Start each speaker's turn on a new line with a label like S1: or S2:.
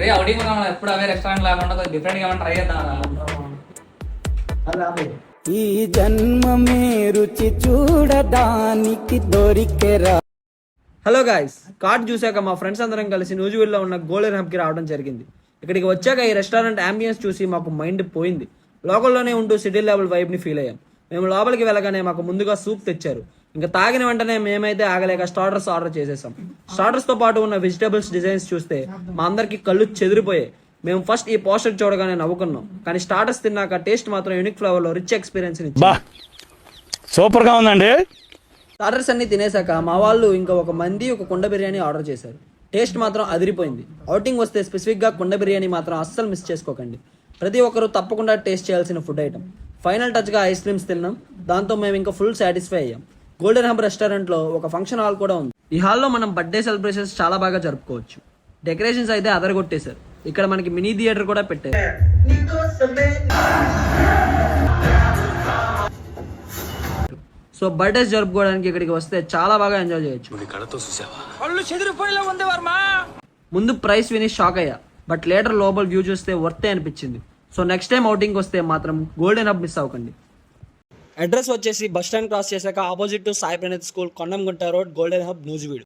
S1: రే outing మనం ఎప్పుడు అవే restaurant లేకుండా కొంచెం డిఫరెంట్ గా ట్రై చేద్దాం.
S2: ఈ జన్మమే రుచి చూడడానికి దొరికెరా.
S3: హలో గాయ్స్, కార్డ్ చూశాక మా ఫ్రెండ్స్ అందరం కలిసి నూజివీడ్లో ఉన్న గోల్డెన్ హబ్కి రావడం జరిగింది. ఇక్కడికి వచ్చాక ఈ రెస్టారెంట్ అంబియన్స్ చూసి మాకు మైండ్ పోయింది. లోకల్లోనే ఉంటూ సిటీ లెవెల్ వైబ్ని ఫీల్ అయ్యాం. మేము లోపలికి వెళ్ళగానే మాకు ముందుగా సూప్ తెచ్చారు. ఇంకా తాగిన వెంటనే మేమైతే ఆగలేక స్టార్టర్స్ ఆర్డర్ చేసేసాం. స్టార్టర్స్తో పాటు ఉన్న వెజిటేబుల్స్ డిజైన్స్ చూస్తే మా అందరికి కళ్ళు చెదిరిపోయాయి. మేము ఫస్ట్ ఈ పోస్టర్ చూడగానే నవ్వుకున్నాం, కానీ స్టార్టర్స్ తిన్నాక టేస్ట్ మాత్రం యూనిక్ ఫ్లేవర్లో రిచ్ ఎక్స్పీరియన్స్
S4: సూపర్ గా ఉందండి.
S3: స్టార్టర్స్ అన్ని తినేసాక మా వాళ్ళు ఇంకా ఒక మంది ఒక కుండ బిర్యానీ ఆర్డర్ చేశారు. టేస్ట్ మాత్రం అదిరిపోయింది. అవుటింగ్ వస్తే స్పెసిఫిక్గా కుండ బిర్యానీ మాత్రం అస్సలు మిస్ చేసుకోకండి. ప్రతి ఒక్కరు తప్పకుండా టేస్ట్ చేయాల్సిన ఫుడ్ ఐటమ్. ఫైనల్ టచ్గా ఐస్ క్రీమ్స్ తిన్నాం. దాంతో మేము ఇంకా ఫుల్ సాటిస్ఫై అయ్యాం. గోల్డెన్ హబ్ రెస్టారెంట్లో ఒక ఫంక్షన్ హాల్ కూడా ఉంది. ఈ హాల్లో మనం బర్త్డే సెలబ్రేషన్స్ చాలా బాగా జరుపుకోవచ్చు. డెకరేషన్స్ అయితే అదరగొట్టేశారు. ఇక్కడ మనకి మినీ థియేటర్ కూడా పెట్టారు. సో బర్త్డేస్ జరుపుకోవడానికి ఇక్కడికి వస్తే చాలా బాగా ఎంజాయ్ చేయొచ్చు. ముందు ప్రైస్ విని షాక్ అయ్యా, బట్ లేటర్ లోపల వ్యూ చూస్తే వర్తే అనిపించింది. సో నెక్స్ట్ టైం అవుటింగ్ వస్తే మాత్రం గోల్డెన్ హబ్ మిస్ అవ్వకండి. అడ్రస్ వచ్చేసి బస్ స్టాండ్ క్రాస్ చేశాక opposite to Sai Praneeth school, Kondangunta road, golden hub, Nuzvid.